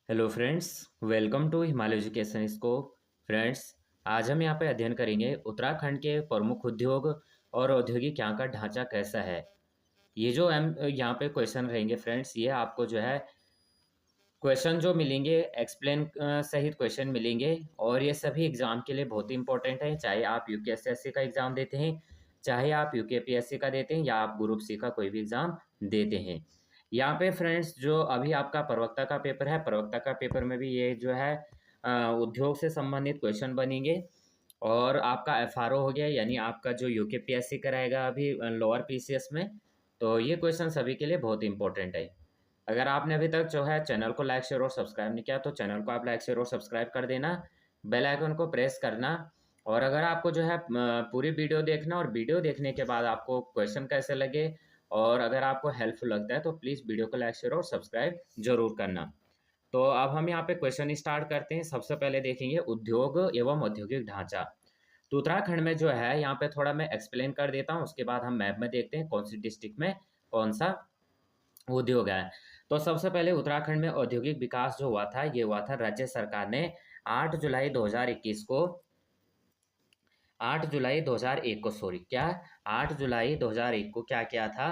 Hello friends, welcome to Himalaya education scope. Friends, आज हम यहाँ पे अध्ययन करेंगे उत्तराखंड के प्रमुख उद्योग और औद्योगिक यहाँ का ढांचा कैसा है। ये जो हम यहाँ पे क्वेश्चन रहेंगे फ्रेंड्स, ये आपको जो है क्वेश्चन जो मिलेंगे एक्सप्लेन सहित क्वेश्चन मिलेंगे और ये सभी एग्जाम के लिए बहुत ही इंपॉर्टेंट है। चाहे आप यूकेएसएससी का एग्जाम देते हैं, चाहे आप यूकेपीएससी का देते हैं या आप ग्रुप सी का कोई भी एग्जाम देते हैं। यहाँ पे फ्रेंड्स जो अभी आपका प्रवक्ता का पेपर है, प्रवक्ता का पेपर में भी ये जो है उद्योग से संबंधित क्वेश्चन बनेंगे। और आपका एफआरओ हो गया, यानी आपका जो यूकेपीएससी कराएगा अभी लोअर पीसीएस में, तो ये क्वेश्चन सभी के लिए बहुत इंपॉर्टेंट है। अगर आपने अभी तक जो है चैनल को लाइक शेयर और सब्सक्राइब नहीं किया तो चैनल को आप लाइक शेयर और सब्सक्राइब कर देना, बेल आइकन को प्रेस करना। और अगर आपको जो है पूरी वीडियो देखना और वीडियो देखने के बाद आपको क्वेश्चन कैसे लगे और अगर आपको हेल्पफुल लगता है तो प्लीज़ वीडियो को लाइक शेयर और सब्सक्राइब जरूर करना। तो अब हम यहाँ पे क्वेश्चन स्टार्ट करते हैं। सबसे पहले देखेंगे उद्योग एवं औद्योगिक ढांचा। तो उत्तराखंड में जो है यहाँ पे थोड़ा मैं एक्सप्लेन कर देता हूँ, उसके बाद हम मैप में देखते हैं कौन सी डिस्ट्रिक्ट में कौन सा उद्योग है। तो सबसे पहले उत्तराखंड में औद्योगिक विकास जो हुआ था, ये हुआ था राज्य सरकार ने 8 जुलाई 2021 को 8 जुलाई 2001 को सॉरी क्या 8 जुलाई 2001 को क्या किया था,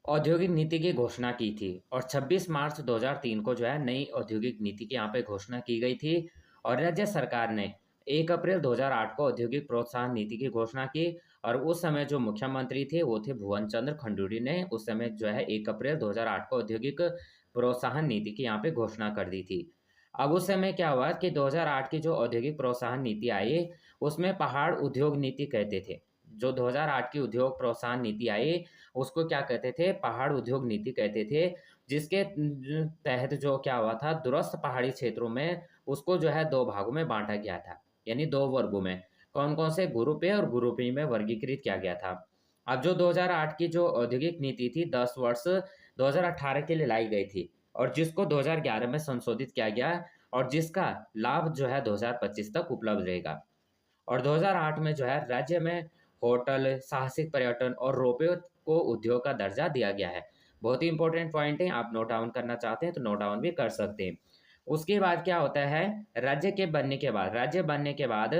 औद्योगिक नीति की घोषणा की थी। और 26 मार्च 2003 को जो है नई औद्योगिक नीति की यहाँ पे घोषणा की गई थी। और राज्य सरकार ने 1 अप्रैल 2008 को औद्योगिक प्रोत्साहन नीति की घोषणा की। और उस समय जो मुख्यमंत्री थे वो थे भुवन चंद्र खंडूरी ने उस समय जो है 1 अप्रैल 2008 को औद्योगिक प्रोत्साहन नीति की यहाँ पे घोषणा कर दी थी। अब उस समय क्या हुआ कि 2008 की जो औद्योगिक प्रोत्साहन नीति आई उसमें पहाड़ उद्योग नीति कहते थे। जो 2008 की उद्योग प्रोत्साहन नीति आई उसको क्या कहते थे, पहाड़ उद्योग नीति कहते थे। जिसके तहत जो क्या हुआ था, दूरस्थ पहाड़ी क्षेत्रों में उसको जो है दो भागों में बांटा गया था, यानी दो वर्गों में। कौन कौन से, ग्रुप ए और ग्रुप बी में वर्गीकृत किया गया था। अब जो 2008 की जो औद्योगिक नीति थी 10 वर्ष 2018 के लिए लाई गई थी और जिसको 2011 में संशोधित किया गया और जिसका लाभ जो है 2025 तक उपलब्ध रहेगा। और 2008 में जो है राज्य में होटल, साहसिक पर्यटन और रोपवे को उद्योग का दर्जा दिया गया है। बहुत ही इंपॉर्टेंट पॉइंट है, आप नोट डाउन करना चाहते हैं तो नोट डाउन भी कर सकते हैं। उसके बाद क्या होता है, राज्य बनने के बाद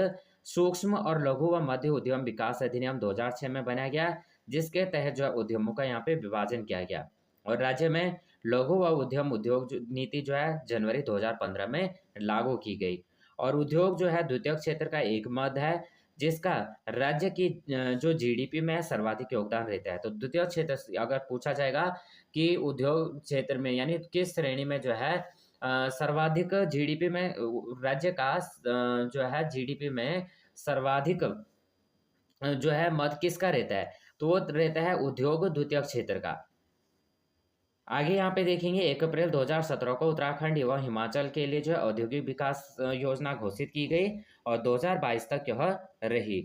सूक्ष्म और लघु व मध्य उद्यम विकास अधिनियम 2006 में बनाया गया, जिसके तहत जो है उद्यमों का यहाँ पे विभाजन किया गया। और राज्य में लघु व उद्यम उद्योग नीति जो है जनवरी 2015 में लागू की गई। और उद्योग जो है द्वितीय क्षेत्र का एक मद है जिसका राज्य की जो जीडीपी में सर्वाधिक योगदान रहता है। तो द्वितीय क्षेत्र अगर पूछा जाएगा कि उद्योग क्षेत्र में यानी किस श्रेणी में जो है सर्वाधिक जीडीपी में राज्य का जो है जीडीपी में सर्वाधिक जो है मद किसका रहता है, तो वो रहता है उद्योग द्वितीय क्षेत्र का। आगे यहाँ पे देखेंगे 1 अप्रैल 2017 को उत्तराखंड एवं हिमाचल के लिए जो है औद्योगिक विकास योजना घोषित की गई और 2022 तक यह रही।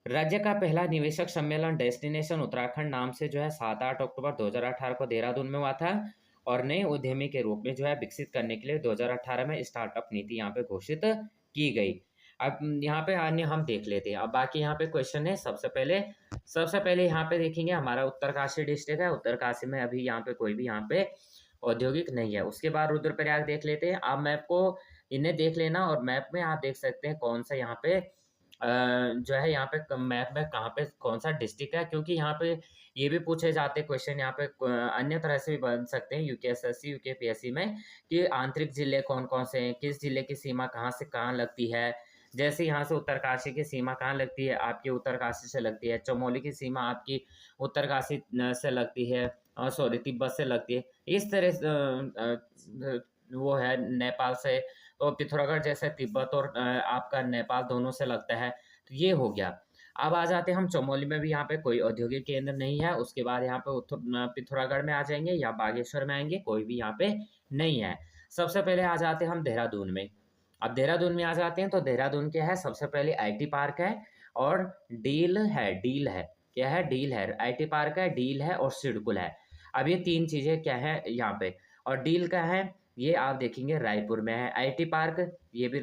राज्य का पहला निवेशक सम्मेलन डेस्टिनेशन उत्तराखंड नाम से जो है 7-8 अक्टूबर 2018 को देहरादून में हुआ था। और नए उद्यमी के रूप में जो है विकसित करने के लिए 2018 में स्टार्टअप नीति यहाँ पे घोषित की गई। अब यहाँ पे अन्य हम देख लेते हैं। अब बाकी यहाँ पे क्वेश्चन है। सबसे पहले यहाँ पे देखेंगे हमारा उत्तरकाशी डिस्ट्रिक्ट है। उत्तरकाशी में अभी यहाँ पे कोई भी यहाँ पे औद्योगिक नहीं है। उसके बाद रुद्रप्रयाग देख लेते हैं। आप मैप को इन्हें देख लेना और मैप में आप देख सकते हैं कौन सा यहाँ पे जो है यहाँ पे मैप में कहाँ पे कौन सा डिस्ट्रिक्ट है, क्योंकि यहाँ पे ये भी पूछे जाते हैं क्वेश्चन यहाँ पे अन्य तरह से भी बन सकते हैं यूकेएसएससी यूकेपीएससी में कि आंतरिक जिले कौन कौन से हैं, किस जिले की सीमा कहाँ से कहाँ लगती है। जैसे यहाँ से उत्तरकाशी की सीमा कहाँ लगती है, आपकी उत्तरकाशी से लगती है। चमोली की सीमा आपकी उत्तरकाशी से लगती है, सॉरी तिब्बत से लगती है। इस तरह से वो है नेपाल से, तो पिथौरागढ़ जैसे तिब्बत और आपका नेपाल दोनों से लगता है। तो ये हो गया। अब आ जाते हैं हम चमोली में भी यहाँ पे कोई औद्योगिक केंद्र नहीं है। उसके बाद यहाँ पे पिथौरागढ़ में आ जाएंगे या बागेश्वर में आएंगे, कोई भी यहाँ पे नहीं है। सबसे पहले आ जाते हैं हम देहरादून में। अब देहरादून में आ जाते हैं तो देहरादून क्या है, सबसे पहले आईटी पार्क है और डील है क्या है, डील है, आईटी पार्क है, डील है और सिडकुल है। अब ये तीन चीजें क्या है यहाँ पे। और डील का है ये आप देखेंगे रायपुर में है। आईटी पार्क ये भी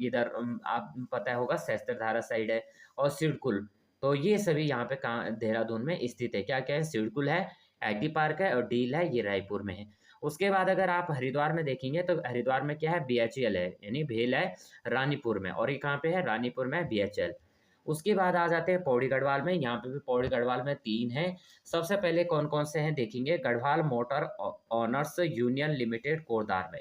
इधर आप पता होगा सहस्त्रधारा साइड है। और सिडकुल, तो ये सभी यहाँ पे कहाँ देहरादून में स्थित है। क्या क्या है, सिडकुल है, आईटी पार्क है और डील है, ये रायपुर में है। उसके बाद अगर आप हरिद्वार में देखेंगे तो हरिद्वार में क्या है, BHEL है, यानी भेल है रानीपुर में, और ये कहाँ पे है, रानीपुर में BHEL। उसके बाद आ जाते हैं पौड़ी गढ़वाल में, यहाँ पे भी पौड़ी गढ़वाल में 3 हैं। सबसे पहले कौन कौन से हैं देखेंगे, Garhwal motor owners union limited Kotdwar में,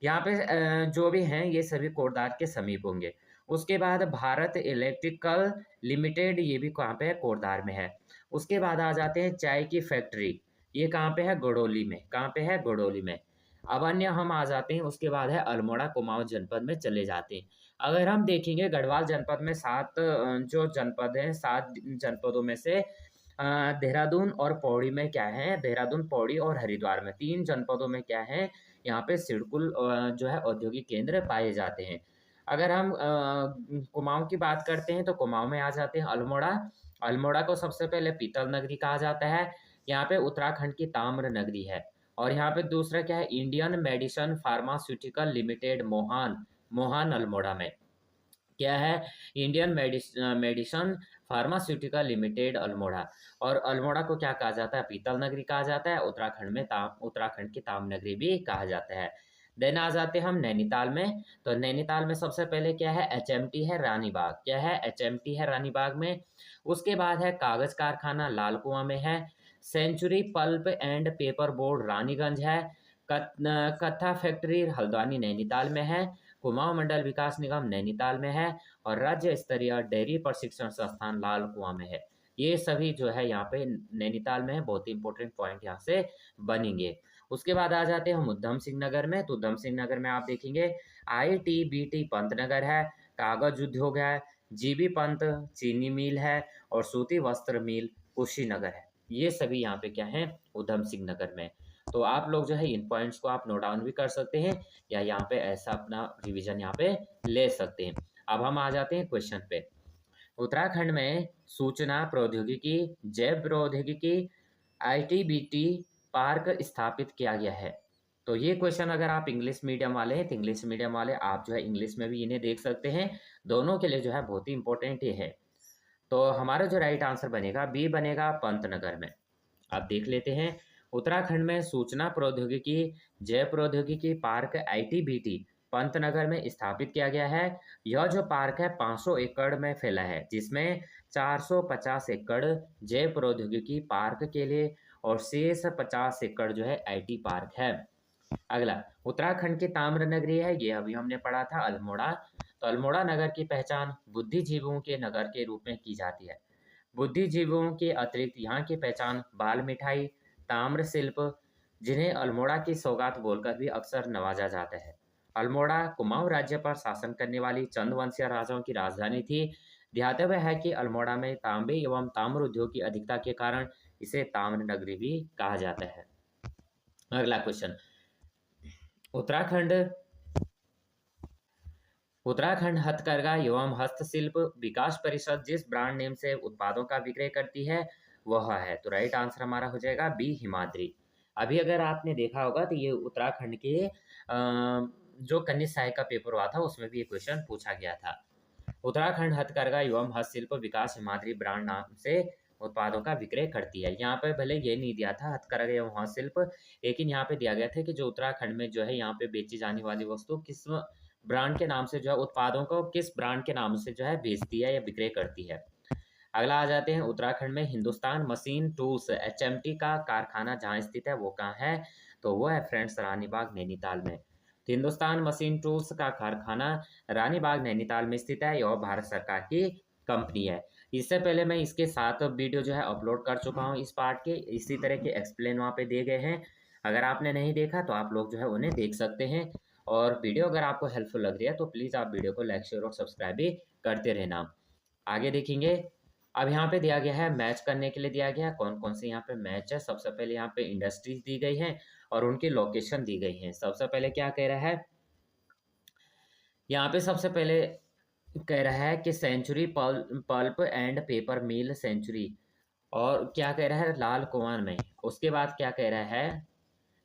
यहाँ पे जो भी हैं ये सभी कोटद्वार के समीप होंगे। उसके बाद भारत इलेक्ट्रिकल लिमिटेड, ये भी कहाँ पे है, कोटद्वार में है। उसके बाद आ जाते हैं चाय की फैक्ट्री, ये कहाँ पे है, गड़ोली में, कहाँ पे है, गड़ोली में। अब अन्य हम आ जाते हैं, उसके बाद है अल्मोड़ा कुमाऊं जनपद में चले जाते हैं। अगर हम देखेंगे गढ़वाल जनपद में 7 जो जनपद हैं, 7 जनपदों में से देहरादून और पौड़ी में क्या है, देहरादून, पौड़ी और हरिद्वार में 3 जनपदों में क्या है, यहाँ पे सिडकुल जो है औद्योगिक केंद्र पाए जाते हैं। अगर हम कुमाऊं की बात करते हैं तो कुमाऊं में आ जाते हैं अल्मोड़ा। अल्मोड़ा को सबसे पहले पीतल नगरी कहा जाता है, यहाँ पे उत्तराखंड की ताम्र नगरी है। और यहाँ पे दूसरा क्या है, Indian medicine pharmaceutical limited Mohan, Mohan Almora में क्या है, Indian medicine pharmaceutical limited Almora. और अल्मोड़ा को क्या कहा जाता है, पीतल नगरी कहा जाता है, उत्तराखंड में उत्तराखंड की ताम नगरी भी कहा जाता है। देन आ जाते हैं हम नैनीताल में, तो नैनीताल में सबसे पहले क्या है, HMT है रानीबाग, क्या है, HMT है रानीबाग में। उसके बाद है कागज कारखाना लाल कुआं में है, century pulp and paper board Raniganj है, कत्था फैक्ट्री हल्द्वानी नैनीताल में है, कुमाऊं मंडल विकास निगम नैनीताल में है, और राज्य स्तरीय डेयरी प्रशिक्षण संस्थान लाल कुआं में है। ये सभी जो है यहाँ पे नैनीताल में है, बहुत ही इंपॉर्टेंट पॉइंट यहाँ से बनेंगे। उसके बाद आ जाते हैं हम उधम सिंह नगर में, तो उधम सिंह नगर में आप देखेंगे ITBT पंतनगर है, कागज उद्योग है, जीबी पंत चीनी मिल है, और सूती वस्त्र मिल कुशीनगर है। ये सभी यहाँ पे क्या है, उधम सिंह नगर में। तो आप लोग जो है इन पॉइंट्स को आप नोट डाउन भी कर सकते हैं, या यहाँ पे ऐसा अपना रिवीजन यहाँ पे ले सकते हैं। अब हम आ जाते हैं क्वेश्चन पे। उत्तराखंड में सूचना प्रौद्योगिकी, जैव प्रौद्योगिकी, ITBT पार्क स्थापित किया गया है। तो ये क्वेश्चन अगर आप इंग्लिश मीडियम वाले हैं तो इंग्लिश मीडियम वाले आप जो है इंग्लिश में भी इन्हें देख सकते हैं, दोनों के लिए जो है बहुत ही इंपॉर्टेंट ये है। तो हमारा जो राइट आंसर बनेगा बी बनेगा, पंतनगर में। आप देख लेते हैं, उत्तराखंड में सूचना प्रौद्योगिकी जैव प्रौद्योगिकी पार्क ITBT पंतनगर में स्थापित किया गया है। यह जो पार्क है 500 एकड़ में फैला है, जिसमें 450 एकड़ जैव प्रौद्योगिकी पार्क के लिए और शेष 50 एकड़ जो है IT पार्क है। अगला, उत्तराखंड की ताम्र नगरी है, ये अभी हमने पढ़ा था अल्मोड़ा। तो अल्मोड़ा नगर की पहचान बुद्धिजीवियों के नगर के रूप में की जाती है। बुद्धिजीवियों के अतिरिक्त यहाँ की पहचान बाल मिठाई, ताम्र शिल्प, जिन्हें अल्मोड़ा की सौगात बोलकर भी अक्सर नवाजा जाता है। अल्मोड़ा कुमाऊं राज्य पर शासन करने वाली चंद वंशीय राजाओं की राजधानी थी। ध्यातव्य है कि अल्मोड़ा में तांबे एवं ताम्र उद्योग की अधिकता के कारण इसे ताम्र नगरी भी कहा जाता है। अगला क्वेश्चन, उत्तराखंड उत्तराखंड हथकरघा एवं हस्तशिल्प विकास परिषद जिस ब्रांड नेम से उत्पादों का विक्रय करती है वह है, तो राइट आंसर हमारा हो जाएगा बी, हिमाद्री। अभी अगर आपने देखा होगा तो ये उत्तराखंड के जो कन्या सहायक का पेपर हुआ था उसमें भी ये क्वेश्चन पूछा गया था। उत्तराखंड हथकरघा एवं हस्तशिल्प विकास हिमाद्री ब्रांड नाम से उत्पादों का विक्रय करती है। यहाँ पे भले ये नहीं दिया था हथकरघा एवं हस्तशिल्प, लेकिन यहाँ पे दिया गया था कि जो उत्तराखंड में जो है यहाँ पे बेची जाने वाली वस्तु किस ब्रांड के नाम से जो है उत्पादों को किस ब्रांड के नाम से जो है बेचती है या विक्रय करती है। अगला आ जाते हैं, उत्तराखंड में हिंदुस्तान मशीन टूल्स HMT का कारखाना जहाँ स्थित है वो कहाँ है, तो वो है फ्रेंड्स रानीबाग नैनीताल में। तो हिंदुस्तान मशीन टूल्स का कारखाना रानीबाग नैनीताल में स्थित है, यह भारत सरकार की कंपनी है। इससे पहले मैं इसके 7 वीडियो जो है अपलोड कर चुका हूँ इस पार्ट के, इसी तरह के एक्सप्लेन वहाँ पे दिए गए हैं। अगर आपने नहीं देखा तो आप लोग जो है उन्हें देख सकते हैं। और वीडियो अगर आपको हेल्पफुल लग रही है तो प्लीज़ आप वीडियो को लाइक शेयर और सब्सक्राइब भी करते रहना। आगे देखेंगे, अब यहाँ पे दिया गया है मैच करने के लिए दिया गया है कौन कौन से यहाँ पे मैच है। सबसे पहले यहाँ पे इंडस्ट्रीज दी गई है और उनकी लोकेशन दी गई है। सबसे पहले क्या कह रहा है, यहाँ पे सबसे पहले कह रहा है कि century pulp and paper mill century, और क्या कह रहा है, लाल कुआं में। उसके बाद क्या कह रहा है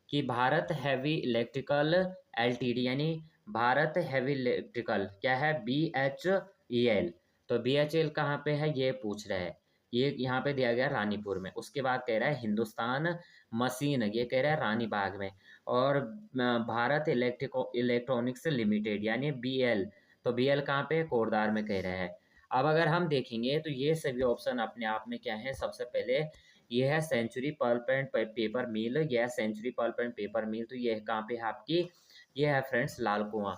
कि भारत हैवी इलेक्ट्रिकल LTD, यानी भारत हैवी इलेक्ट्रिकल क्या है, BHEL। तो BHEL कहाँ पे है ये पूछ रहा है। ये यहाँ पे दिया गया रानीपुर में। उसके बाद कह रहा है हिंदुस्तान मशीन, ये कह रहा है रानीबाग में। और भारत इलेक्ट्रॉनिक्स लिमिटेड यानी बीएल, तो बीएल कहाँ पे, कोरदार में कह रहा है। अब अगर हम देखेंगे तो ये सभी ऑप्शन अपने आप में क्या है, सबसे पहले ये है सेंचुरी पल्प एंड पेपर मिल, यह है सेंचुरी पल्प एंड पेपर मिल, तो ये कहाँ पे है आपकी, ये है फ्रेंड्स लाल कुआं।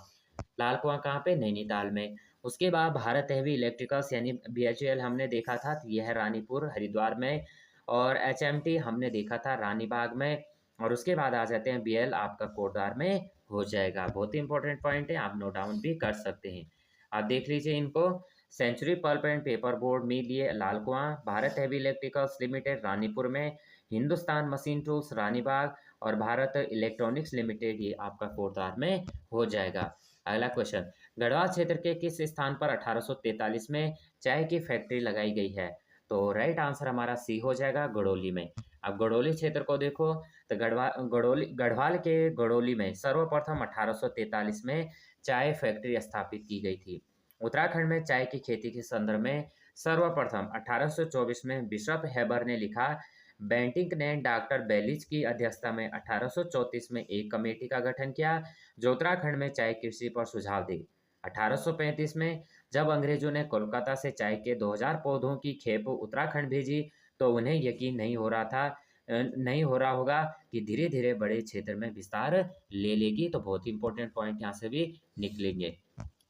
लाल कुआं कहाँ पे, नैनीताल में। उसके बाद भारत हैवी इलेक्ट्रिकल्स यानी बीएचईएल हमने देखा था, तो यह है रानीपुर हरिद्वार में। और एचएमटी हमने देखा था रानीबाग में। और उसके बाद आ जाते हैं बीएल, आपका कोटद्वार में हो जाएगा। बहुत ही इंपॉर्टेंट पॉइंट है, आप नोट डाउन भी कर सकते हैं। आप देख लीजिए इनको, century pulp and paper board mill ये Lal Kuan, Bharat heavy electricals limited Ranipur में, हिंदुस्तान मशीन टूल्स रानीबाग, और भारत इलेक्ट्रॉनिक्स लिमिटेड ये आपका कोटद्वार में हो जाएगा। अगला क्वेश्चन, गढ़वाल क्षेत्र के किस स्थान पर 1843 में चाय की फैक्ट्री लगाई गई है? तो राइट आंसर हमारा सी हो जाएगा, गड़ोली में। अब गड़ोली क्षेत्र को देखो, तो गढ़वाल के गड़ोली में सर्वप्रथम 1843 में चाय फैक्ट्री स्थापित की गई थी। उत्तराखंड में चाय की खेती के संदर्भ में सर्वप्रथम 1824 में बिशप हेबर ने लिखा। बेंटिंक ने डॉक्टर बेलिच की अध्यक्षता में 1834 में एक कमेटी का गठन किया जो उत्तराखंड में चाय कृषि पर सुझाव दी। 1835 में जब अंग्रेजों ने कोलकाता से चाय के 2000 पौधों की खेप उत्तराखंड भेजी तो उन्हें यकीन नहीं हो रहा होगा कि धीरे धीरे बड़े क्षेत्र में विस्तार ले लेगी। तो बहुत ही इंपॉर्टेंट पॉइंट यहाँ से भी निकलेंगे।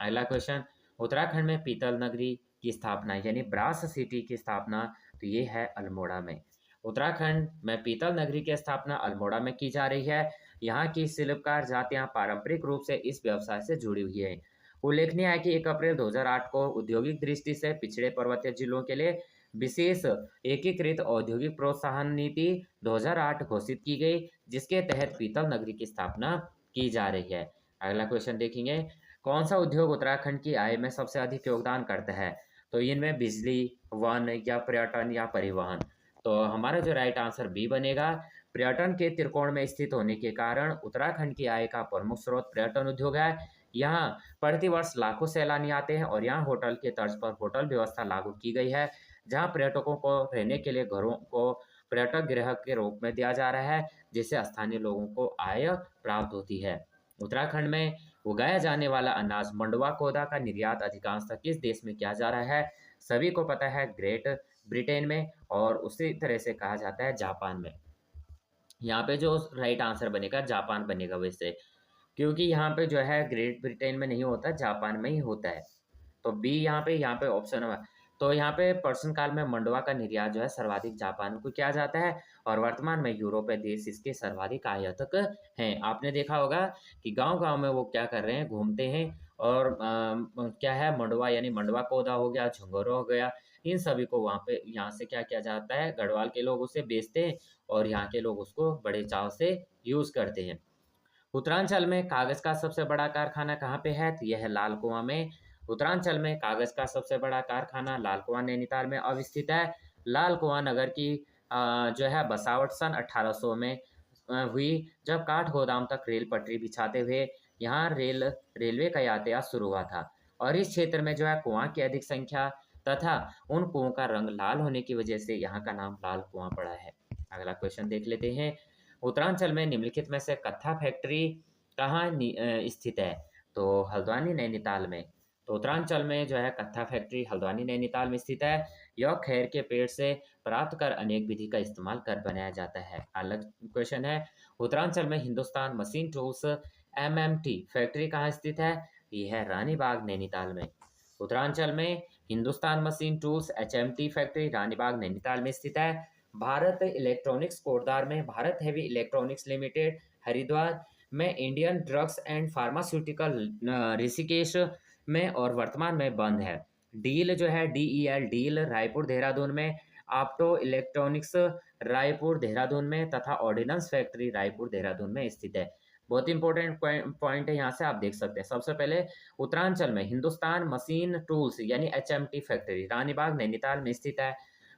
अगला क्वेश्चन, उत्तराखंड में पीतल नगरी की स्थापना यानी ब्रास सिटी की स्थापना, तो ये है अल्मोड़ा में। उत्तराखंड में पीतल नगरी की स्थापना अल्मोड़ा में की जा रही है। यहाँ की शिल्पकार जातियां पारंपरिक रूप से इस व्यवसाय से जुड़ी हुई है। उल्लेखनीय है कि 1 अप्रैल 2008 को औद्योगिक दृष्टि से पिछड़े पर्वतीय जिलों के लिए विशेष एकीकृत औद्योगिक प्रोत्साहन नीति 2008 घोषित की गई, जिसके तहत पीतल नगरी की स्थापना की जा रही है। अगला क्वेश्चन देखेंगे, कौन सा उद्योग उत्तराखंड की आय में सबसे अधिक योगदान करता है? तो इनमें बिजली, वन या पर्यटन या परिवहन। तो हमारा जो राइट आंसर बी बनेगा। पर्यटन के त्रिकोण में स्थित होने के कारण उत्तराखंड की आय का प्रमुख स्रोत पर्यटन उद्योग है। यहाँ प्रतिवर्ष लाखों सैलानी आते हैं और यहाँ होटल के तर्ज पर होटल व्यवस्था लागू की गई है, जहाँ पर्यटकों को रहने के लिए घरों को पर्यटक गृह के रूप में दिया जा रहा है, जिससे स्थानीय लोगों को आय प्राप्त होती है। उत्तराखंड में उगाया जाने वाला अनाज मंडुवा कोदा का निर्यात अधिकांशतः किस देश में किया जा रहा है? सभी को पता है, ग्रेट ब्रिटेन में, और उसी तरह से कहा जाता है जापान में। यहाँ पे जो राइट आंसर बनेगा जापान बनेगा वैसे, क्योंकि यहाँ पे जो है ग्रेट ब्रिटेन में नहीं होता, जापान में ही होता है। तो बी यहाँ पे ऑप्शन है। तो यहाँ पे प्रश्न काल में मंडुवा का निर्यात जो है सर्वाधिक जापान को किया जाता है, और वर्तमान में यूरोपीय देश इसके सर्वाधिक आयातक हैं। आपने देखा होगा कि गांव-गांव में वो क्या कर रहे हैं, घूमते हैं और क्या है, मंडुवा यानी मंडुवा पौधा हो गया, झंगोरा हो गया, इन सभी को वहाँ पे यहाँ से क्या किया जाता है, गढ़वाल के लोग उसे बेचते हैं और यहाँ के लोग उसको बड़े चाव से यूज़ करते हैं। उत्तरांचल में कागज का सबसे बड़ा कारखाना कहाँ पे है? तो यह है लाल कुआं में। उत्तरांचल में कागज का सबसे बड़ा कारखाना लाल कुआं नैनीताल में अवस्थित है। लाल कुआं नगर की जो है बसावट सन 1800 में हुई, जब काठ गोदाम तक रेल पटरी बिछाते हुए यहाँ रेलवे का यातायात शुरू हुआ था। और इस क्षेत्र में जो है कुआं की अधिक संख्या तथा उन कुओं का रंग लाल होने की वजह से यहाँ का नाम लाल कुआं पड़ा है। अगला क्वेश्चन देख लेते हैं, उत्तरांचल में निम्नलिखित में से कत्था फैक्ट्री कहाँ स्थित है? तो हल्द्वानी नैनीताल में। तो उत्तरांचल में जो है कत्था फैक्ट्री हल्द्वानी नैनीताल में स्थित है। यह खैर के पेड़ से प्राप्त कर अनेक विधि का इस्तेमाल कर बनाया जाता है। अलग क्वेश्चन है, उत्तरांचल में Hindustan machine tools MMT factory कहाँ स्थित है? ये है रानीबाग नैनीताल में। उत्तरांचल में Hindustan machine tools HMT factory Ranibagh Nainital में स्थित है। भारत इलेक्ट्रॉनिक्स कोटद्वार में, Bharat heavy electronics limited Haridwar में, Indian drugs and pharmaceutical Rishikesh में और वर्तमान में बंद है। डील जो है डीईएल डील रायपुर देहरादून में, आपटो इलेक्ट्रॉनिक्स रायपुर देहरादून में तथा ऑर्डिनेंस फैक्ट्री रायपुर देहरादून में स्थित है। बहुत इंपॉर्टेंट पॉइंट है, यहाँ से आप देख सकते हैं। सबसे पहले उत्तरांचल में हिंदुस्तान मशीन टूल्स यानी एचएमटी फैक्ट्री रानीबाग नैनीताल में स्थित है।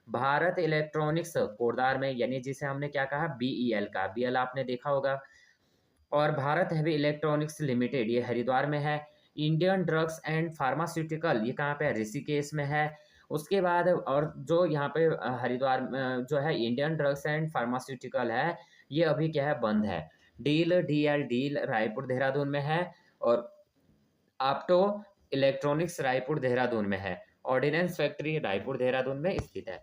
भारत इलेक्ट्रॉनिक्स कोटद्वार में, यानी जिसे हमने क्या कहा, बीईएल का, बीएल आपने देखा होगा। और भारत हैवी इलेक्ट्रॉनिक्स लिमिटेड ये हरिद्वार में है। इंडियन ड्रग्स एंड फार्मास्यूटिकल ये कहाँ पे है, ऋषिकेश में है। उसके बाद और जो यहाँ पे हरिद्वार जो है इंडियन ड्रग्स एंड फार्मास्यूटिकल है, ये अभी क्या है, बंद है। डील रायपुर देहरादून में है, और आपटो इलेक्ट्रॉनिक्स रायपुर देहरादून में है। ऑर्डिनेंस फैक्ट्री रायपुर देहरादून में स्थित है।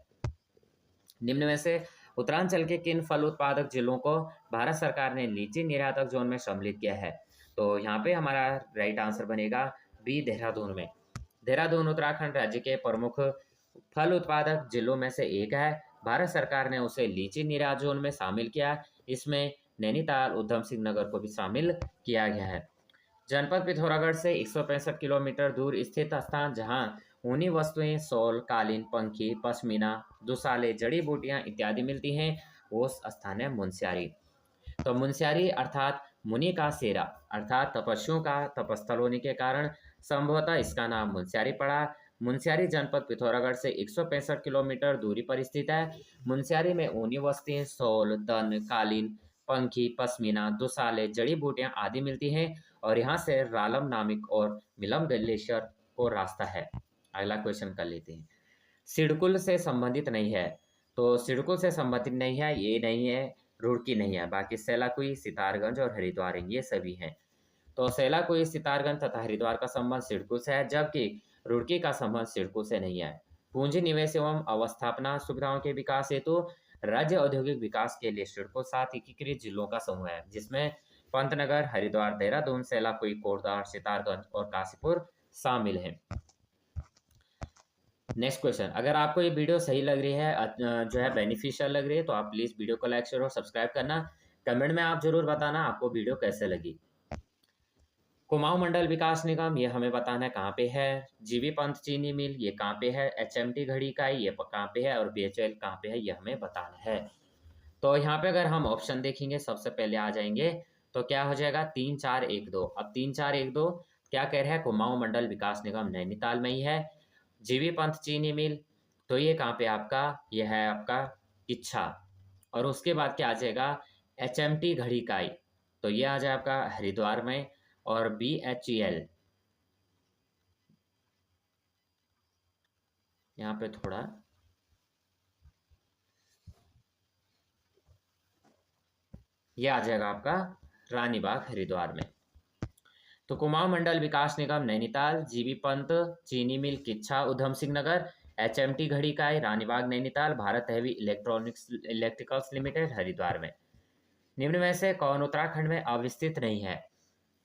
निम्न में से उत्तरांचल के किन फल उत्पादक जिलों को भारत सरकार ने लीची निर्यातक जोन में सम्मिलित किया है? तो यहाँ पे हमारा राइट आंसर बनेगा बी, देहरादून में। देहरादून उत्तराखंड राज्य के प्रमुख फल उत्पादक जिलों में से एक है। भारत सरकार ने उसे लीची निर्यात जोन में शामिल किया। इसमें नैनीताल, उधम सिंह नगर को भी शामिल किया गया है। जनपद पिथौरागढ़ से 165 किलोमीटर दूर स्थित स्थान जहां ऊनी वस्तुएं, शॉल, कालीन, पंखी, पश्मीना, दुसाले, जड़ी बूटियां इत्यादि मिलती हैं, वो स्थान है मुनस्यारी। तो मुनस्यारी अर्थात मुनि का सेरा अर्थात तपस्वियों का तपस्थल होने के कारण संभवतः इसका नाम मुनस्यारी पड़ा। मुनस्यारी जनपद पिथौरागढ़ से 165 किलोमीटर दूरी पर स्थित है। मुनस्यारी में ऊनी वस्तुएं, शॉल, दन, कालीन, पंखी, पश्मीना, दुसाले, जड़ी बूटियां आदि मिलती हैं, और यहाँ से रालम नामिक और मिलम ग्लेशियर को रास्ता है। अगला क्वेश्चन कर लेते हैं। सिडकुल से संबंधित नहीं है, तो सिडकुल से संबंधित नहीं है, ये नहीं है, रुड़की नहीं है, बाकी सेलाकुई, सितारगंज और हरिद्वार ये सभी हैं। तो सेलाकुई, सितारगंज तथा हरिद्वार का संबंध सिडकुल से है, जबकि रुड़की का संबंध सिडकुल से नहीं है। पूंजी निवेश एवं अवस्थापना सुविधाओं के विकास हेतु राज्य औद्योगिक विकास के लिए सिडको 7 एकीकृत जिलों का समूह है, जिसमें पंतनगर, हरिद्वार, देहरादून, सेलाकुई, कोटद्वार, सितारगंज और काशीपुर शामिल हैं। नेक्स्ट क्वेश्चन, अगर आपको ये वीडियो सही लग रही है, जो है बेनिफिशियल लग रही है, तो आप प्लीज़ वीडियो को लाइक, शेयर और सब्सक्राइब करना। कमेंट में आप जरूर बताना आपको वीडियो कैसे लगी। कुमाऊं मंडल विकास निगम, ये हमें बताना है कहाँ पे है। जीवी पंत चीनी मिल, ये कहाँ पे है। एचएमटी घड़ी इकाई, ये कहाँ पे है। और बीएचएल कहाँ पे है, ये हमें बताना है। तो यहाँ पे अगर हम ऑप्शन देखेंगे, सबसे पहले आ जाएंगे, तो क्या हो जाएगा, 3, 4, 1, 2। अब 3, 4, 1, 2 क्या कह रहा है, कुमाऊं मंडल विकास निगम नैनीताल में ही है। जीवी पंत चीनी मिल, तो ये कहाँ पे आपका, ये है आपका इच्छा। और उसके बाद क्या आ जाएगा, एचएमटी घड़ी इकाई, तो ये आ जाए आपका हरिद्वार में। और बीएचईएल, यहाँ पे थोड़ा ये आ जाएगा आपका रानीबाग हरिद्वार में। तो कुमाऊं मंडल विकास निगम नैनीताल, जीवी पंत चीनी मिल किच्छा उधम सिंह नगर, एचएमटी घड़ी इकाई Ranibagh Nainital, Bharat heavy electricals limited Haridwar में। निम्न में से कौन उत्तराखंड में अवस्थित नहीं है?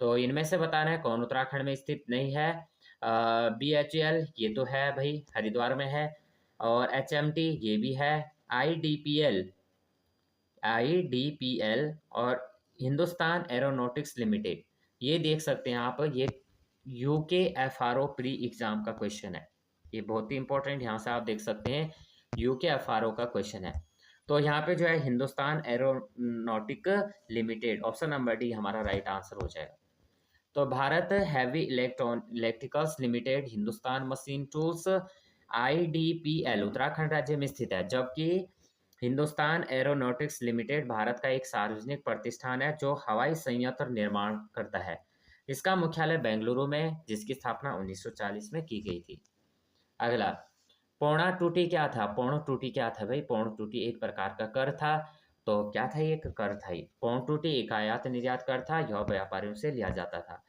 तो इनमें से बताना है कौन उत्तराखंड में स्थित नहीं है। बीएचईएल, ये तो है भाई, हरिद्वार में है। और एचएमटी, ये भी है। आईडीपीएल, और हिंदुस्तान एरोनॉटिक्स लिमिटेड, ये देख सकते हैं आप, ये यूके एफआरओ प्री एग्जाम का क्वेश्चन है, ये बहुत ही इंपॉर्टेंट, यहाँ से आप देख सकते हैं यूके एफआरओ का क्वेश्चन है। तो यहाँ पे जो है Hindustan aeronautic limited, option number D हमारा राइट आंसर हो जाएगा। तो Bharat heavy electricals limited, Hindustan machine tools, IDPL Uttarakhand राज्य में स्थित है, जबकि हिंदुस्तान एरोनॉटिक्स लिमिटेड भारत का एक सार्वजनिक प्रतिष्ठान है जो हवाई संयंत्र निर्माण करता है। इसका मुख्यालय बेंगलुरु में, जिसकी स्थापना 1940 में की गई थी। अगला, पौना टूटी क्या था? पौनो टूटी क्या था भाई? पौनो टूटी एक प्रकार का कर था। तो क्या था, ये कर था। ये पौनो टूटी एक आयात निर्यात कर था, यह व्यापारियों से लिया जाता था।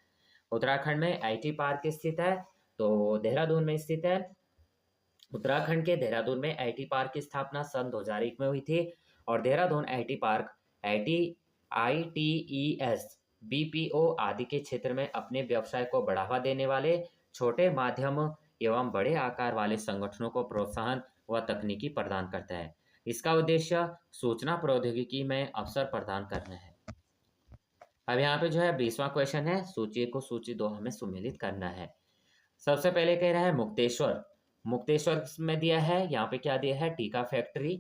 उत्तराखंड में आईटी पार्क स्थित है, तो देहरादून में स्थित है। उत्तराखंड के देहरादून में आईटी पार्क की स्थापना सन 2001 में हुई थी। और Dehradun IT park ITES, BPO आदि के क्षेत्र में अपने व्यवसाय को बढ़ावा देने वाले छोटे, माध्यम एवं बड़े आकार वाले संगठनों को प्रोत्साहन व तकनीकी प्रदान करता है। इसका उद्देश्य सूचना प्रौद्योगिकी में अवसर प्रदान करना है। अब यहाँ पे जो है 20वां क्वेश्चन है, सूची 1 को सूची 2 हमें सुमेलित करना है। सबसे पहले कह रहा है मुक्तेश्वर। मुक्तेश्वर में दिया है, यहाँ पे क्या दिया है, टीका फैक्ट्री।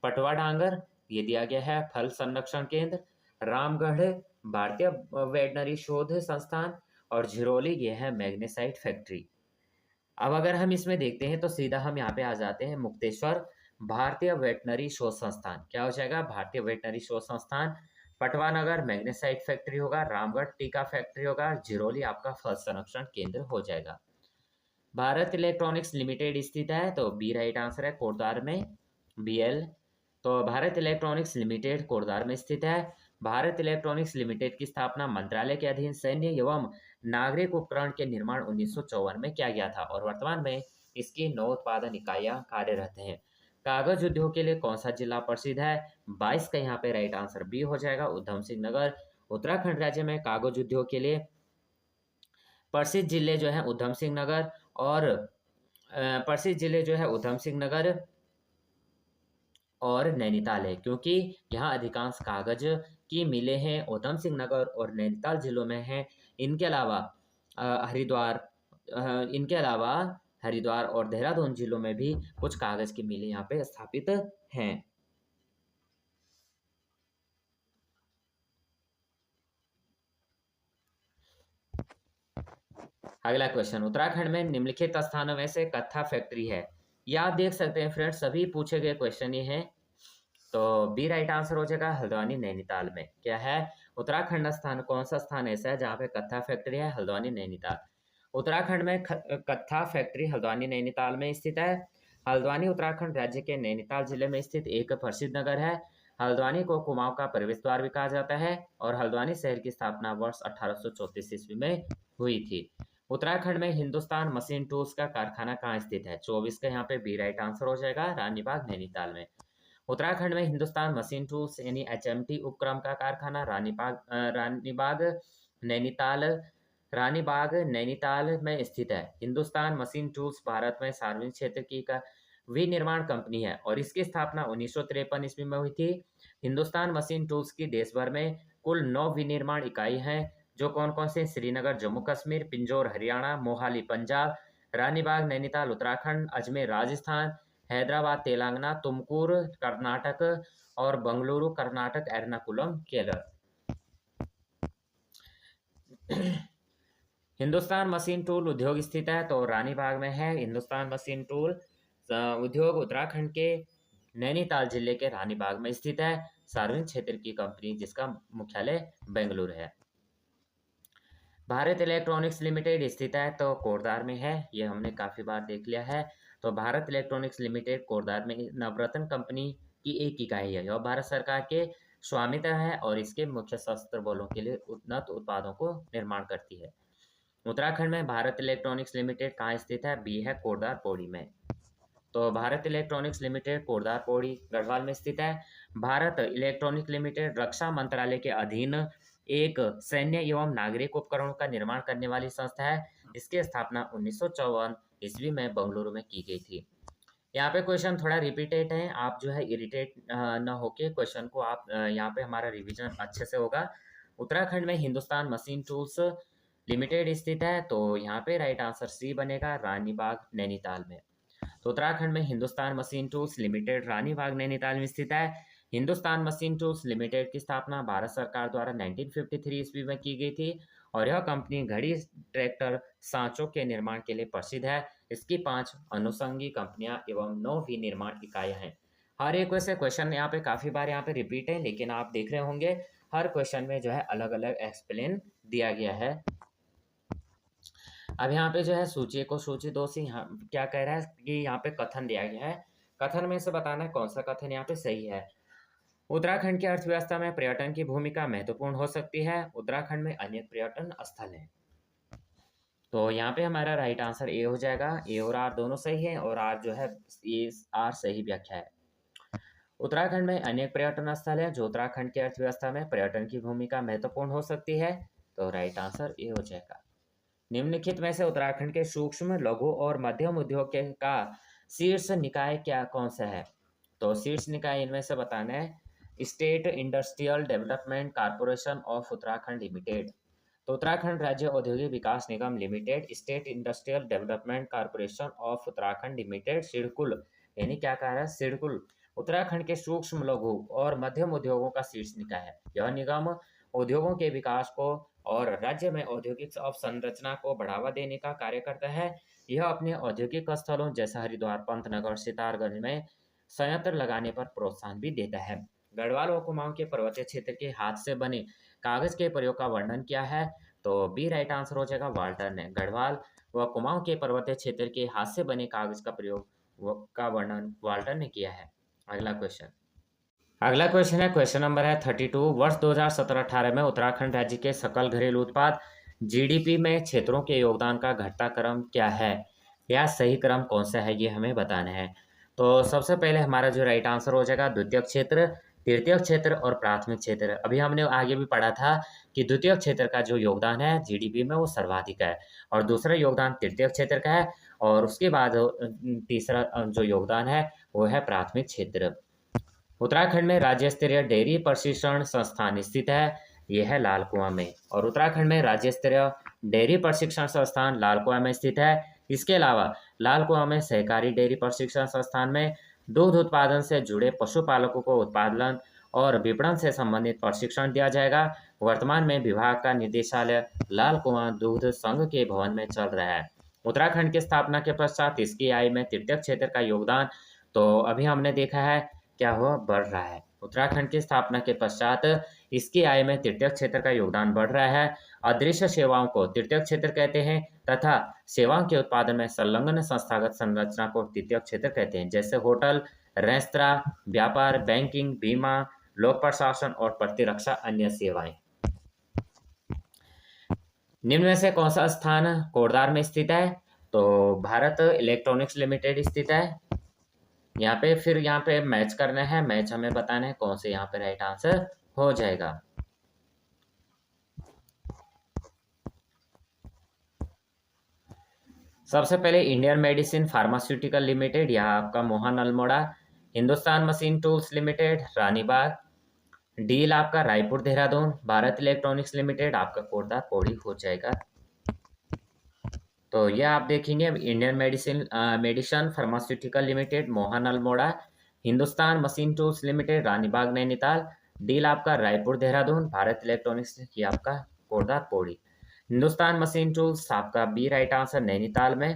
पटवा डांगर, ये दिया गया है फल संरक्षण केंद्र। रामगढ़ भारतीय वेटनरी शोध संस्थान। और झिरोली, ये है मैग्नेसाइट फैक्ट्री। अब अगर हम इसमें देखते हैं तो सीधा हम यहाँ पे आ जाते हैं, मुक्तेश्वर भारतीय वेटनरी शोध संस्थान, क्या हो जाएगा, भारतीय वेटनरी शोध संस्थान। पटवानगर मैग्नेसाइट फैक्ट्री होगा, रामगढ़ टीका फैक्ट्री होगा, झिरोली आपका फल संरक्षण केंद्र हो जाएगा। भारत इलेक्ट्रॉनिक्स लिमिटेड स्थित है, तो बी राइट आंसर है, कोटद्वार में, BL। तो भारत इलेक्ट्रॉनिक्स लिमिटेड कोटद्वार में स्थित है। भारत इलेक्ट्रॉनिक्स लिमिटेड की स्थापना मंत्रालय के अधीन सैन्य एवं नागरिक उपकरण के निर्माण 1954 में किया गया था और वर्तमान में इसकी 9 उत्पादन इकाइयां कार्यरत हैं। कागज उद्योग के लिए कौन सा जिला प्रसिद्ध है? 22 का यहाँ पे राइट आंसर बी हो जाएगा, उधम सिंह नगर। उत्तराखंड राज्य में कागज उद्योग के लिए प्रसिद्ध जिले जो है उधम सिंह नगर और प्रसिद्ध जिले जो है उधम सिंह नगर और नैनीताल है, क्योंकि यहाँ अधिकांश कागज की मिलें हैं उधम सिंह नगर और नैनीताल जिलों में हैं। इनके अलावा हरिद्वार इनके अलावा हरिद्वार और देहरादून जिलों में भी कुछ कागज की मिलें यहाँ पे स्थापित हैं। अगला क्वेश्चन, उत्तराखंड में निम्नलिखित स्थानों में से कत्था फैक्ट्री है। ये आप देख सकते हैं फ्रेंड्स, सभी पूछे गए क्वेश्चन ये हैं। तो बी राइट आंसर हो जाएगा, हल्द्वानी नैनीताल में। क्या है? उत्तराखंड स्थान कौन सा स्थान ऐसा है जहाँ पे कत्था फैक्ट्री है? हल्द्वानी नैनीताल। उत्तराखंड में कत्था फैक्ट्री हल्द्वानी नैनीताल में स्थित है। हल्द्वानी उत्तराखंड राज्य के नैनीताल जिले में स्थित एक प्रसिद्ध नगर है। हल्द्वानी को कुमाऊं का प्रवेश द्वार भी कहा जाता है और हल्द्वानी शहर की स्थापना वर्ष 1834 ईस्वी में हुई थी। उत्तराखंड में हिंदुस्तान मशीन टूल्स का कारखाना कहाँ स्थित है? 24 का यहाँ पे बी राइट आंसर हो जाएगा, रानीबाग नैनीताल में। उत्तराखंड में हिंदुस्तान मशीन टूल्स यानी HMT उपक्रम का कारखाना रानीबाग नैनीताल में स्थित है। हिंदुस्तान मशीन टूल्स भारत में सार्वजनिक क्षेत्र की विनिर्माण कंपनी है और इसकी स्थापना 1953 ईस्वी में हुई थी। हिंदुस्तान मशीन टूल्स की देश भर में कुल 9 विनिर्माण इकाई हैं, जो कौन कौन से? श्रीनगर जम्मू कश्मीर, पिंजौर हरियाणा, मोहाली पंजाब, रानीबाग नैनीताल उत्तराखंड, अजमेर राजस्थान, हैदराबाद तेलंगाना, तुमकुर कर्नाटक और बंगलुरु कर्नाटक, एर्नाकुलम केरल। हिंदुस्तान मशीन टूल उद्योग स्थित है, तो रानीबाग में है हिंदुस्तान मशीन टूल उद्योग। उत्तराखंड के नैनीताल जिले के रानीबाग में स्थित है, सार्वजनिक क्षेत्र की कंपनी जिसका मुख्यालय बेंगलुरु है। भारत इलेक्ट्रॉनिक्स लिमिटेड स्थित है, तो कोटद्वार में है, ये हमने काफ़ी बार देख लिया है। तो भारत इलेक्ट्रॉनिक्स लिमिटेड कोटद्वार में नवरत्न कंपनी की एक इकाई है। यह भारत सरकार के स्वामित्व है और इसके मुख्य शस्त्र बलों के लिए उन्नत उत्पादों को निर्माण करती है। उत्तराखंड में भारत इलेक्ट्रॉनिक्स लिमिटेड कहाँ स्थित है? बी है, कोटद्वार पौड़ी में। तो भारत इलेक्ट्रॉनिक्स लिमिटेड कोटद्वार पौड़ी गढ़वाल में स्थित है। भारत इलेक्ट्रॉनिक्स लिमिटेड रक्षा मंत्रालय के अधीन एक सैन्य एवं नागरिक उपकरणों का निर्माण करने वाली संस्था है। इसकी स्थापना 1954 ईस्वी में बेंगलुरु में की गई थी। यहाँ पे क्वेश्चन थोड़ा रिपीटेड है, आप जो है इरिटेट न होके क्वेश्चन को आप यहाँ पे हमारा रिवीजन अच्छे से होगा। उत्तराखंड में हिंदुस्तान मशीन टूल्स लिमिटेड स्थित है, तो यहाँ पे राइट आंसर सी बनेगा, रानीबाग नैनीताल में। तो उत्तराखंड में Hindustan machine tools limited Ranibagh Nainital में स्थित है। हिंदुस्तान मशीन टूल्स लिमिटेड की स्थापना भारत सरकार द्वारा 1953 ईस्वी में की गई थी और यह कंपनी घड़ी, ट्रैक्टर, सांचों के निर्माण के लिए प्रसिद्ध है। इसकी 5 अनुषंगी कंपनियां एवं 9 विनिर्माण इकाइयां हैं। हर एक वैसे क्वेश्चन यहाँ पे काफ़ी बार यहाँ पे रिपीट है, लेकिन आप देख रहे होंगे हर क्वेश्चन में जो है अलग अलग एक्सप्लेन दिया गया है। अब यहाँ पे जो है सूची को सूची 2 से यहाँ क्या कह रहा है कि यहाँ पे कथन दिया गया है। कथन में से बताना है कौन सा कथन यहाँ पे सही है। उत्तराखंड की अर्थव्यवस्था में पर्यटन की भूमिका महत्वपूर्ण हो सकती है। उत्तराखंड में अनेक पर्यटन स्थल हैं। तो यहाँ पे हमारा राइट आंसर ए हो जाएगा। ए और आर दोनों सही है और आर जो है ए आर सही व्याख्या है। उत्तराखंड में अनेक पर्यटन स्थल हैं जो उत्तराखंड की अर्थव्यवस्था में पर्यटन की भूमिका महत्वपूर्ण हो सकती है। तो राइट आंसर ए हो जाएगा। निम्नलिखित में से उत्तराखंड के सूक्ष्म, लघु और मध्यम उद्योग के का शीर्ष निकाय क्या कौन सा है? तो शीर्ष निकाय इनमें से बताना है, state industrial development corporation of Uttarakhand limited. तो उत्तराखंड राज्य औद्योगिक विकास निगम limited, state industrial development corporation of Uttarakhand limited, SIDCUL यानी क्या कह रहा है? सिडकुल उत्तराखंड के सूक्ष्म, लघु और मध्यम उद्योगों का शीर्ष निकाय है। यह निगम उद्योगों के विकास को और राज्य में औद्योगिक अवसंरचना को बढ़ावा देने का कार्य करता है। यह अपने औद्योगिक स्थलों जैसे हरिद्वार, पंतनगर, सितारगंज में संयंत्र लगाने पर प्रोत्साहन भी देता है। गढ़वाल और कुमाऊं के पर्वतीय क्षेत्र के हाथ से बने कागज के प्रयोग का वर्णन किया है। तो बी राइट आंसर हो जाएगा, वाल्टर ने। गढ़वाल व कुमाऊं के पर्वतीय क्षेत्र के हाथ से बने कागज का प्रयोग का वर्णन वाल्टर ने किया है। अगला क्वेश्चन है, क्वेश्चन नंबर है 32। वर्ष 2017-18 में उत्तराखंड राज्य के सकल घरेलू उत्पाद जीडीपी में क्षेत्रों के योगदान का घटता क्रम क्या है, या सही क्रम कौन सा है, ये हमें बताना है। तो सबसे पहले हमारा जो राइट आंसर हो जाएगा द्वितीय क्षेत्र, तृतीय क्षेत्र और प्राथमिक क्षेत्र। अभी हमने आगे भी पढ़ा था कि द्वितीय क्षेत्र का जो योगदान है जीडीपी में वो सर्वाधिक है, और दूसरा योगदान तृतीय क्षेत्र का है, और उसके बाद तीसरा जो योगदान है वो है प्राथमिक क्षेत्र। उत्तराखंड में राज्य स्तरीय डेयरी प्रशिक्षण संस्थान स्थित है, यह है लाल कुआं में। और उत्तराखंड में राज्य स्तरीय डेयरी प्रशिक्षण संस्थान लाल कुआं में स्थित है। इसके अलावा लाल कुआं में सहकारी डेयरी प्रशिक्षण संस्थान में दूध उत्पादन से जुड़े पशुपालकों को उत्पादन और विपणन से संबंधित प्रशिक्षण दिया जाएगा। वर्तमान में विभाग का निदेशालय लाल कुआं दूध संघ के भवन में चल रहा है। उत्तराखंड की स्थापना के पश्चात इसकी आय में तृतीय क्षेत्र का योगदान, तो अभी हमने देखा है क्या हुआ, बढ़ रहा है। उत्तराखंड की स्थापना के पश्चात इसकी आय में तृतीय क्षेत्र का योगदान बढ़ रहा है। अदृश्य सेवाओं को तृतीय क्षेत्र कहते हैं तथा सेवाओं के उत्पादन में संलग्न संस्थागत संरचना को तृतीय क्षेत्र कहते हैं, जैसे होटल, रेस्तरां, व्यापार, बैंकिंग, बीमा, लोक प्रशासन और प्रतिरक्षा अन्य सेवाएं। निम्न में से कौन सा स्थान कोटद्वार में स्थित है, तो भारत इलेक्ट्रॉनिक्स लिमिटेड स्थित है। यहाँ पे मैच करना है, मैच हमें बताना है कौन से यहाँ पे राइट आंसर हो जाएगा। सबसे पहले इंडियन मेडिसिन फार्मास्यूटिकल लिमिटेड, यह आपका Mohan Almora. Hindustan machine tools limited Ranibagh. Deal आपका रायपुर देहरादून। भारत इलेक्ट्रॉनिक्स लिमिटेड आपका कोटद्वार पौड़ी हो जाएगा। तो यह आप देखेंगे Indian medicine pharmaceutical limited Mohan Almora, Hindustan machine tools limited Ranibagh Nainital, deal आपका रायपुर देहरादून, भारत इलेक्ट्रॉनिक्स ये आपका कोटद्वार पौड़ी। हिंदुस्तान मशीन टूल्स आपका बी राइट आंसर नैनीताल में।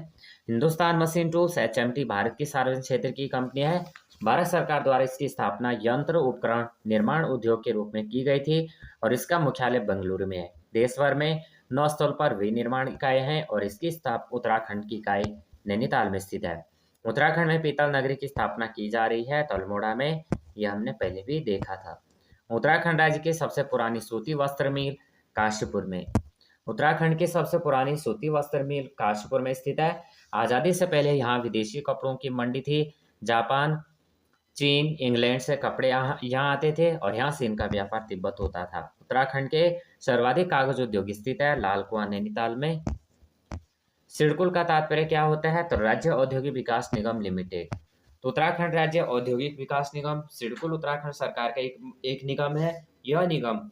Hindustan machine tools HMT Bharat की सार्वजनिक क्षेत्र की कंपनी है। भारत सरकार द्वारा इसकी स्थापना यंत्र उपकरण निर्माण उद्योग के रूप में की गई थी और इसका मुख्यालय बेंगलुरु में है। देश भर में 9 स्थल पर विनिर्माण इकाई हैं और इसकी उत्तराखंड की इकाई नैनीताल में स्थित है। उत्तराखंड में पीतल नगरी की स्थापना की जा रही है अल्मोड़ा में, यह हमने पहले भी देखा था। उत्तराखंड राज्य की सबसे पुरानी सूती वस्त्र मिल काशीपुर में। उत्तराखंड की सबसे पुरानी सूती वस्त्र मिल काशीपुर में स्थित है। आज़ादी से पहले यहाँ विदेशी कपड़ों की मंडी थी। जापान, चीन, इंग्लैंड से कपड़े यहाँ आते थे और यहाँ से इनका व्यापार तिब्बत होता था। उत्तराखंड के सर्वाधिक कागज उद्योग स्थित है लाल कुआं नैनीताल में। सिडकुल का तात्पर्य क्या होता है, तो राज्य औद्योगिक विकास निगम लिमिटेड। तो उत्तराखंड राज्य औद्योगिक विकास निगम सिडकुल उत्तराखंड सरकार का एक निगम है। यह निगम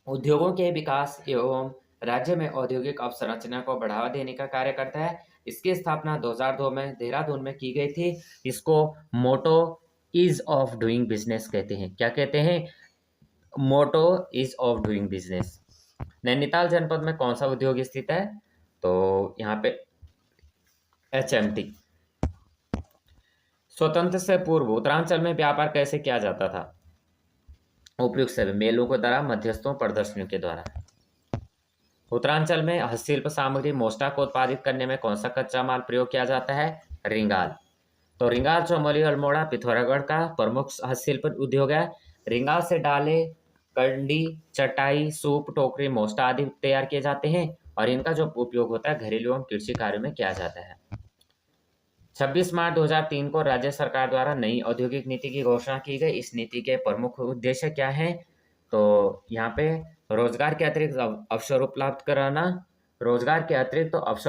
उद्योगों के विकास एवं राज्य में औद्योगिक अवसंरचना को बढ़ावा देने का कार्य करता है। इसकी स्थापना 2002 में देहरादून में की गई थी। इसको motto ease of doing business कहते हैं। क्या कहते हैं, motto ease of doing business. Nainital जनपद में कौन सा उद्योग स्थित है, तो यहाँ पे एचएमटी। स्वतंत्र से पूर्व उत्तरांचल में व्यापार कैसे किया जाता था, उपयुक्त सभी मेलों के द्वारा, मध्यस्थों, प्रदर्शनियों के द्वारा। उत्तरांचल में हस्तशिल्प सामग्री मोस्टा को उत्पादित करने में कौन सा कच्चा माल प्रयोग किया जाता है, रिंगाल। तो रिंगाल चमोली अल्मोड़ा पिथौरागढ़ का प्रमुख हस्तशिल्प उद्योग है। रिंगाल से डाले, कंडी, चटाई, सूप, टोकरी, मोस्टा आदि तैयार किए जाते हैं और इनका जो उपयोग होता है घरेलू एवं कृषि कार्यों में किया जाता है। 26 मार्च 2003 को राज्य सरकार द्वारा नई औद्योगिक नीति की घोषणा की गई। इस नीति के प्रमुख उद्देश्य क्या हैं, तो यहाँ पे रोजगार के अतिरिक्त अवसर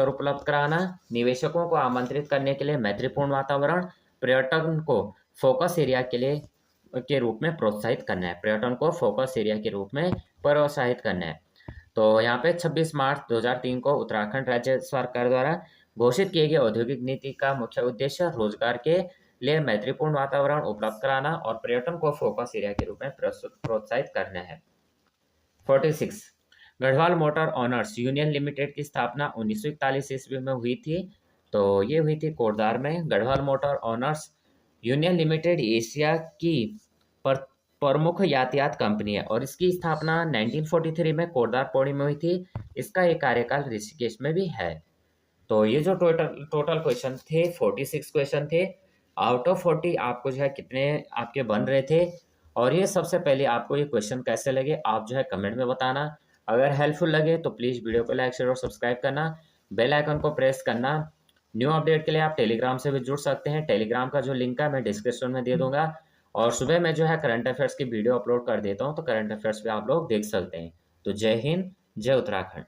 उपलब्ध कराना, निवेशकों को आमंत्रित करने के लिए मैत्रीपूर्ण वातावरण, पर्यटन को फोकस एरिया के रूप में प्रोत्साहित करना है। तो यहाँ पे 26 मार्च 2003 को उत्तराखंड राज्य सरकार द्वारा घोषित किए गए औद्योगिक नीति का मुख्य उद्देश्य रोजगार के लिए मैत्रीपूर्ण वातावरण उपलब्ध कराना और पर्यटन को फोकस एरिया के रूप में प्रोत्साहित करना है। 46 Garhwal motor owners union limited की स्थापना 1941 ईस्वी में हुई थी। तो ये हुई थी कोटद्वार में। Garhwal motor owners union limited Asia की प्रमुख यातायात कंपनी है और इसकी स्थापना 1943 में कोटद्वार पौड़ी में हुई थी। इसका एक कार्यकाल ऋषिकेश में भी है। तो ये जो टोटल टोटल क्वेश्चन थे 46 क्वेश्चन थे। आउट ऑफ 40 आपको जो है कितने आपके बन रहे थे, और ये सबसे पहले आपको ये क्वेश्चन कैसे लगे आप जो है कमेंट में बताना। अगर हेल्पफुल लगे तो प्लीज़ वीडियो को लाइक शेयर और सब्सक्राइब करना, बेल आइकन को प्रेस करना। न्यू अपडेट के लिए आप टेलीग्राम से भी जुड़ सकते हैं, टेलीग्राम का जो लिंक है मैं डिस्क्रिप्शन में दे दूंगा। और सुबह मैं जो है करंट अफेयर्स की वीडियो अपलोड कर देता हूँ, तो करंट अफेयर्स पे आप लोग देख सकते हैं। तो जय हिंद, जय उत्तराखंड।